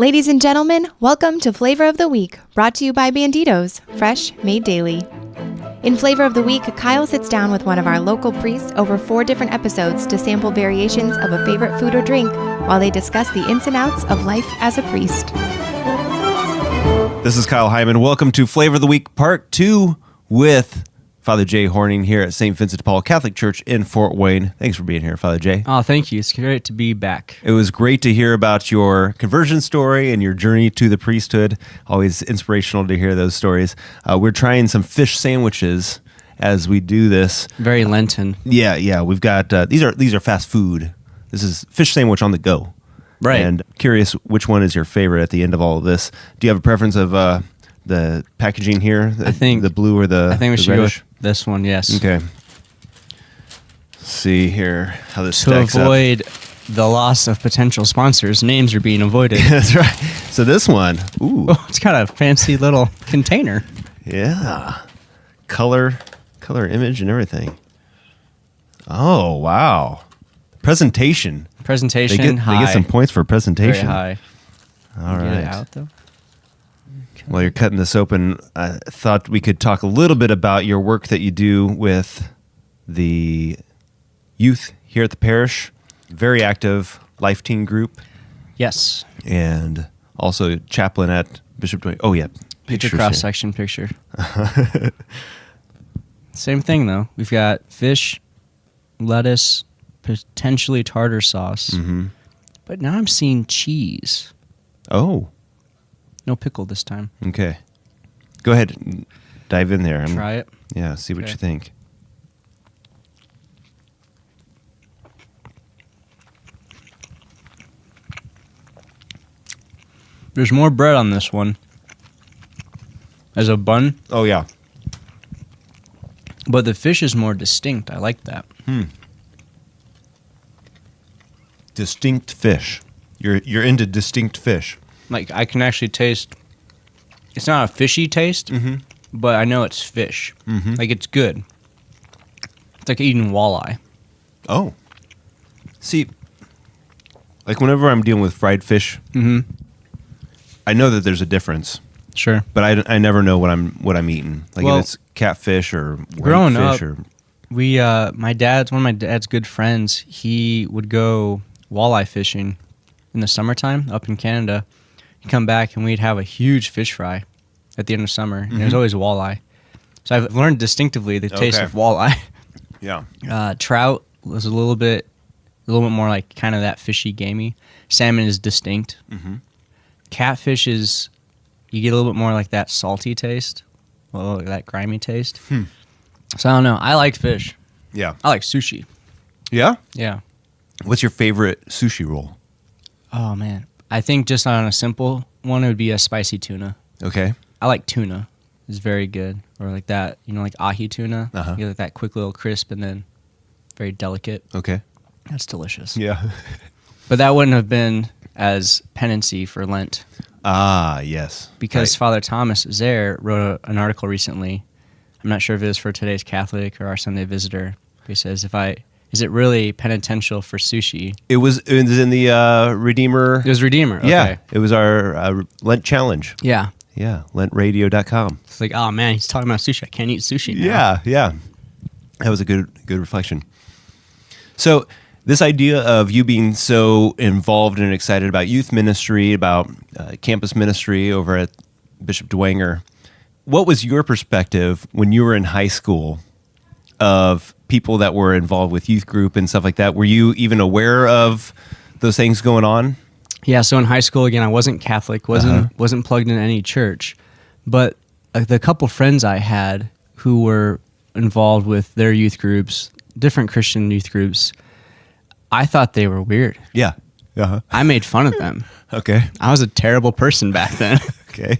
Ladies and gentlemen, welcome to Flavor of the Week, brought to you by Banditos, fresh, made daily. In Flavor of the Week, Kyle sits down with one of our local priests over 4 different episodes to sample variations of a favorite food or drink while they discuss the ins and outs of life as a priest. This is Kyle Hyman. Welcome to Flavor of the Week, Part 2 with Father Jay Horning here at St. Vincent de Paul Catholic Church in Fort Wayne. Thanks for being here, Father Jay. Oh, thank you. It's great to be back. It was great to hear about your conversion story and your journey to the priesthood. Always inspirational to hear those stories. We're trying some fish sandwiches as we do this. Very Lenten. Yeah. We've got these are fast food. This is fish sandwich on the go. Right. And curious which one is your favorite at the end of all of this. Do you have a preference of the packaging here? I think the blue or the I think we the should reddish? go with this one, yes. Okay. Let's see here how this To stacks avoid the loss of potential sponsors, names are being avoided. up. That's right. So this one, ooh, Oh, it's got a fancy little container. yeah, color image and everything. Oh wow, presentation. Presentation They high. get some points for presentation. Very high. All Get right. it out though. While you're cutting this open, I thought we could talk a little bit about your work that you do with the youth here at the parish. Very active life teen group, Yes. and also chaplain at Bishop Dwayne. Oh yeah, Get your pictures here. cross-section picture. Same thing though. We've got fish, lettuce, potentially tartar sauce. Mm-hmm. But now I'm seeing cheese. Oh, No pickle this time. okay. Go ahead, and dive in there. Try it. Yeah, see what Okay. you think. There's more bread on this one. As a bun, Oh yeah. but the fish is more distinct. I like that. Distinct fish. You're into distinct fish. Like I can actually taste. It's not a fishy taste, Mm-hmm. but I know it's fish. Mhm. Like it's good. It's like eating walleye. Oh. See, like whenever I'm dealing with fried fish, Mm-hmm. I know that there's a difference, Sure. but I never know what I'm eating. Like Well, if it's catfish or growing whitefish up, or We one of my dad's good friends. He would go walleye fishing in the summertime up in Canada. He'd come back and we'd have a huge fish fry at the end of summer. And there's always walleye. So I've learned distinctively the taste Okay. of walleye. yeah. Trout was a little bit more like kind of that fishy, gamey. Salmon is distinct. Mm-hmm. Catfish is, you get a little bit more like that salty taste, like that grimy taste. So I don't know. I like fish. Yeah. I like sushi. Yeah? Yeah. What's your favorite sushi roll? Oh man, I think just on a simple one, it would be a spicy tuna. Okay. I like tuna. It's very good. Or like that, like ahi tuna. Uh-huh. You get like that quick little crisp and then very delicate. Okay. That's delicious. Yeah. But that wouldn't have been as penancy for Lent Ah, yes. because Right. Father Thomas Zare wrote an article recently. I'm not sure if it was for Today's Catholic or Our Sunday Visitor. He says, is it really penitential for sushi? It was in the Redeemer. It was Redeemer. Okay. Yeah. It was our Lent challenge. Yeah. Yeah. LentRadio.com. It's like, oh man, he's talking about sushi. I can't eat sushi now. Yeah. That was a good reflection. So this idea of you being so involved and excited about youth ministry, about campus ministry over at Bishop Dwenger, what was your perspective when you were in high school of people that were involved with youth group and stuff like that? Were you even aware of those things going on? Yeah, so in high school, again, I wasn't Catholic, wasn't plugged in any church, but the couple friends I had who were involved with their youth groups, different Christian youth groups, I thought they were weird. Yeah. Uh-huh. I made fun of them. Okay. I was a terrible person back then. Okay.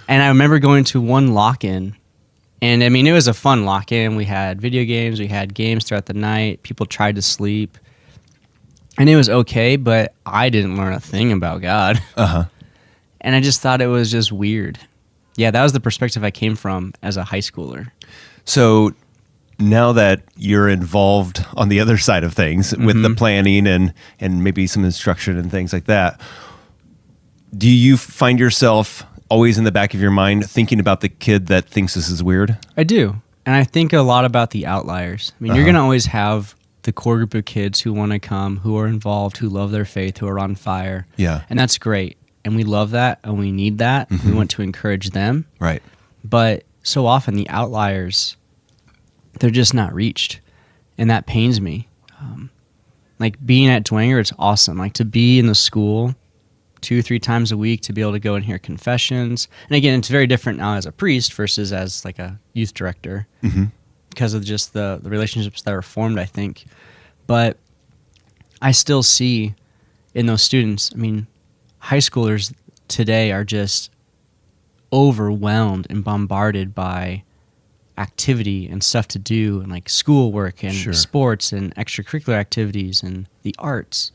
And I remember going to one lock-in, and I mean, it was a fun lock-in. We had video games, we had games throughout the night, people tried to sleep, and it was okay, but I didn't learn a thing about God. Uh-huh. And I just thought it was just weird. Yeah, that was the perspective I came from as a high schooler. So now that you're involved on the other side of things with the planning and maybe some instruction and things like that, Do you find yourself always in the back of your mind thinking about the kid that thinks this is weird? I do. And I think a lot about the outliers. I mean, you're going to always have the core group of kids who want to come, who are involved, who love their faith, who are on fire. Yeah. And that's great. And we love that and we need that. We want to encourage them. Right. But so often the outliers, they're just not reached. And that pains me. Like being at Dwenger, it's awesome. Like to be in the school 2-3 times a week, to be able to go and hear confessions. And again, it's very different now as a priest versus as like a youth director because of just the relationships that are formed, I think. But I still see in those students, I mean, high schoolers today are just overwhelmed and bombarded by activity and stuff to do and like schoolwork and sports and extracurricular activities and the arts.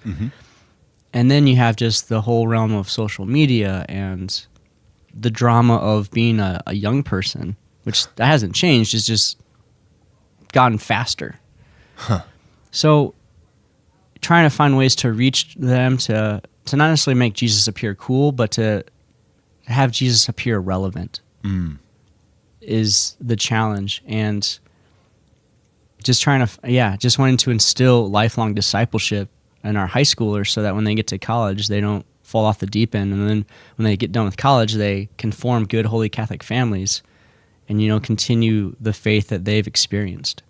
And then you have just the whole realm of social media and the drama of being a young person, which that hasn't changed. It's just gotten faster. So trying to find ways to reach them to not necessarily make Jesus appear cool, but to have Jesus appear relevant is the challenge. And just trying to, just wanting to instill lifelong discipleship in our high schoolers so that when they get to college, they don't fall off the deep end. And then when they get done with college, they can form good, holy Catholic families and, continue the faith that they've experienced.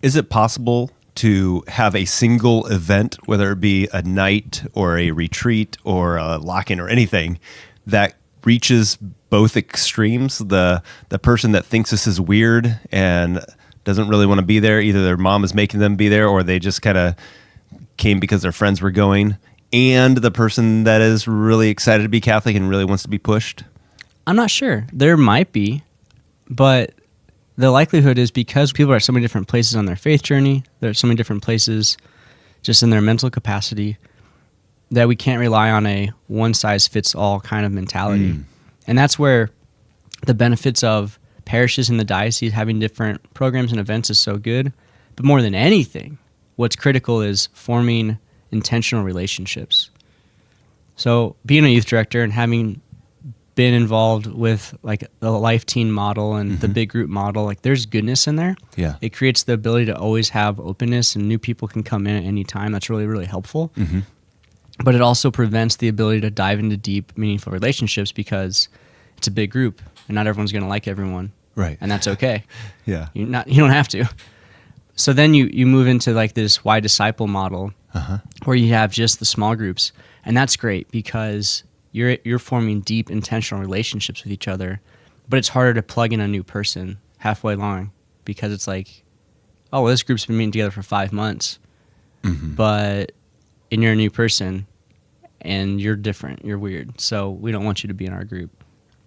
Is it possible to have a single event, whether it be a night or a retreat or a lock-in or anything, that reaches both extremes? The person that thinks this is weird and doesn't really want to be there, either their mom is making them be there or they just kind of came because their friends were going, and the person that is really excited to be Catholic and really wants to be pushed? I'm not sure. There might be, but the likelihood is because people are at so many different places on their faith journey, they're at so many different places just in their mental capacity, that we can't rely on a one-size-fits-all kind of mentality. And that's where the benefits of parishes in the diocese having different programs and events is so good. But more than anything, what's critical is forming intentional relationships. So being a youth director and having been involved with like the Life Teen model and the big group model, like there's goodness in there. Yeah. It creates the ability to always have openness and new people can come in at any time. That's really, really helpful. But it also prevents the ability to dive into deep, meaningful relationships because it's a big group and not everyone's going to like everyone. Right. And that's okay. Yeah. You don't have to. So then you move into like this why disciple model where you have just the small groups. And that's great because you're forming deep intentional relationships with each other, but it's harder to plug in a new person halfway along because it's like, oh, well, this group's been meeting together for 5 months, but and you're a new person and you're different, you're weird, so we don't want you to be in our group.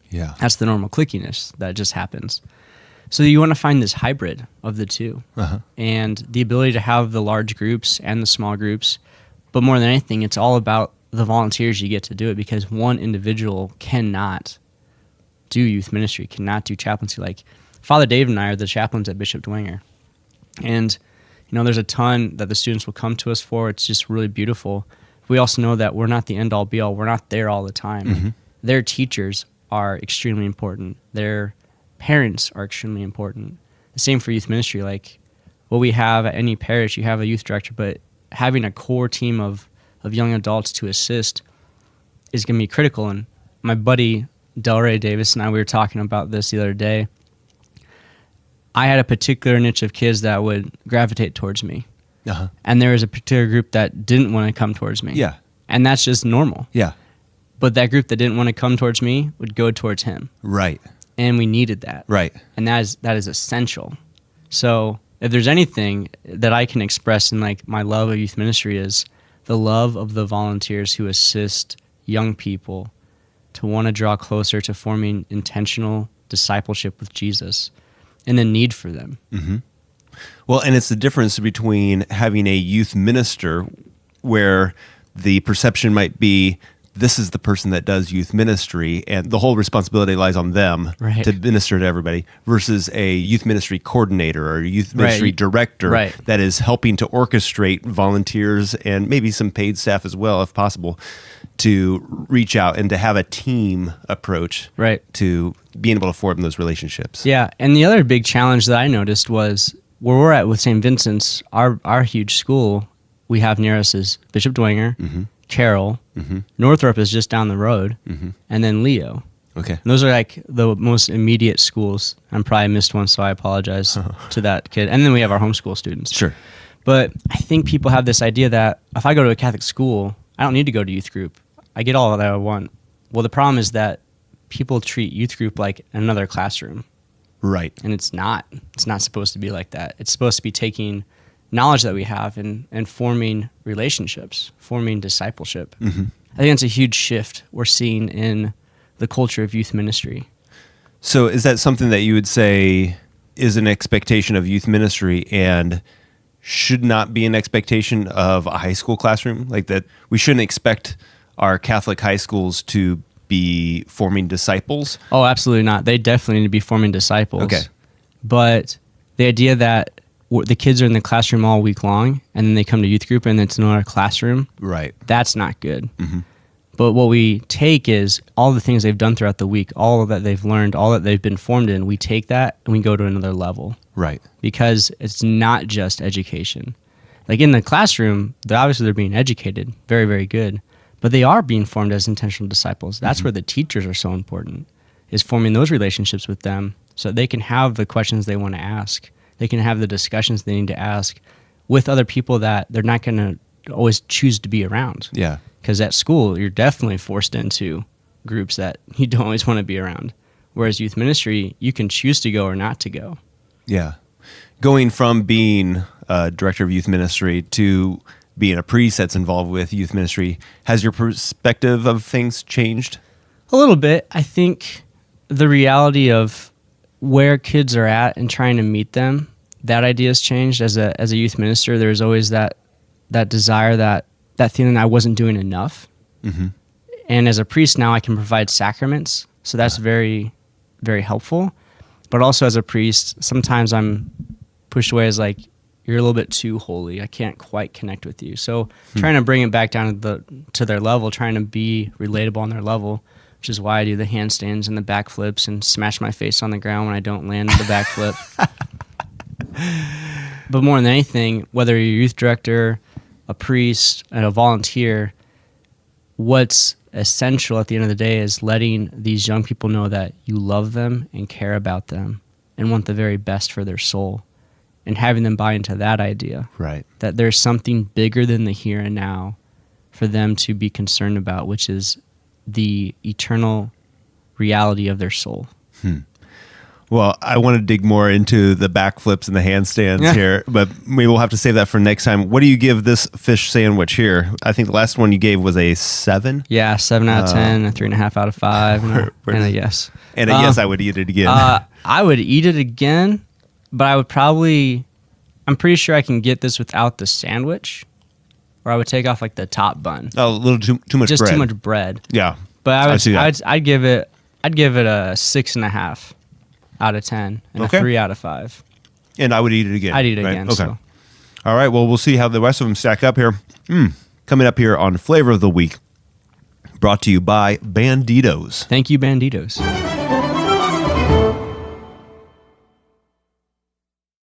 Yeah. That's the normal clickiness that just happens. So you want to find this hybrid of the two and the ability to have the large groups and the small groups. But more than anything, it's all about the volunteers you get to do it because one individual cannot do youth ministry, cannot do chaplaincy. Like Father Dave and I are the chaplains at Bishop Dwenger. And, there's a ton that the students will come to us for. It's just really beautiful. We also know that we're not the end all be all. We're not there all the time. Their teachers are extremely important. Their parents are extremely important. The same for youth ministry. Like what we have at any parish, you have a youth director, but having a core team of young adults to assist is going to be critical. And my buddy Delray Davis and I, we were talking about this the other day. I had a particular niche of kids that would gravitate towards me. And there was a particular group that didn't want to come towards me. Yeah. And that's just normal. Yeah. But that group that didn't want to come towards me would go towards him. Right. And we needed that. Right. And that is essential. So if there's anything that I can express in like my love of youth ministry is the love of the volunteers who assist young people to want to draw closer to forming intentional discipleship with Jesus and the need for them. Well, and it's the difference between having a youth minister where the perception might be this is the person that does youth ministry, and the whole responsibility lies on them Right. to minister to everybody, versus a youth ministry coordinator or a youth ministry Right. director Right. that is helping to orchestrate volunteers and maybe some paid staff as well, if possible, to reach out and to have a team approach Right. to being able to form those relationships. Yeah, and the other big challenge that I noticed was where we're at with St. Vincent's, our huge school we have near us is Bishop Dwenger, Carroll, Northrop is just down the road, and then Leo. Okay. And those are like the most immediate schools. I'm probably missed one, so I apologize to that kid. And then we have our homeschool students. Sure. But I think people have this idea that if I go to a Catholic school, I don't need to go to youth group. I get all that I want. Well, the problem is that people treat youth group like another classroom. Right. And it's not. It's not supposed to be like that. It's supposed to be taking knowledge that we have and forming relationships, forming discipleship. I think that's a huge shift we're seeing in the culture of youth ministry. So is that something that you would say is an expectation of youth ministry and should not be an expectation of a high school classroom? Like that we shouldn't expect our Catholic high schools to be forming disciples? Oh, absolutely not. They definitely need to be forming disciples. Okay. But the idea that the kids are in the classroom all week long and then they come to youth group and it's another classroom, Right. that's not good. But what we take is all the things they've done throughout the week, all that they've learned, all that they've been formed in, we take that and we go to another level. Right. Because it's not just education. Like in the classroom, obviously they're being educated, very, very good, but they are being formed as intentional disciples. That's where the teachers are so important, is forming those relationships with them so they can have the questions they want to ask. They can have the discussions they need to ask with other people that they're not going to always choose to be around. Yeah. Because at school, you're definitely forced into groups that you don't always want to be around. Whereas youth ministry, you can choose to go or not to go. Yeah. Going from being a director of youth ministry to being a priest that's involved with youth ministry, has your perspective of things changed? A little bit. I think the reality of where kids are at and trying to meet them, that idea has changed. As a youth minister, there's always that desire, that feeling that I wasn't doing enough. And as a priest now, I can provide sacraments. So that's very, very helpful. But also as a priest, sometimes I'm pushed away as like, you're a little bit too holy. I can't quite connect with you. So trying to bring it back down to their level, trying to be relatable on their level, which is why I do the handstands and the backflips and smash my face on the ground when I don't land the backflip. But more than anything, whether you're a youth director, a priest, and a volunteer, what's essential at the end of the day is letting these young people know that you love them and care about them and want the very best for their soul, and having them buy into that idea. Right. That there's something bigger than the here and now for them to be concerned about, which is the eternal reality of their soul. Well, I want to dig more into the backflips and the handstands here, but maybe we'll have to save that for next time. What do you give this fish sandwich here? I think the last one you gave was a 7. Yeah, 7 out of 10, a 3.5 out of 5, and a yes. And a yes, I would eat it again. I would eat it again, but I would probably, I'm pretty sure I can get this without the sandwich, or I would take off like the top bun. Oh, a little too much Just bread. too much bread. Yeah. But see that. I'd give it a 6.5 out of 10 and Okay. a 3 out of 5. And I would eat it again. I'd eat it right? again. Okay. So. All right. Well, we'll see how the rest of them stack up here. Coming up here on Flavor of the Week, brought to you by Banditos. Thank you, Banditos.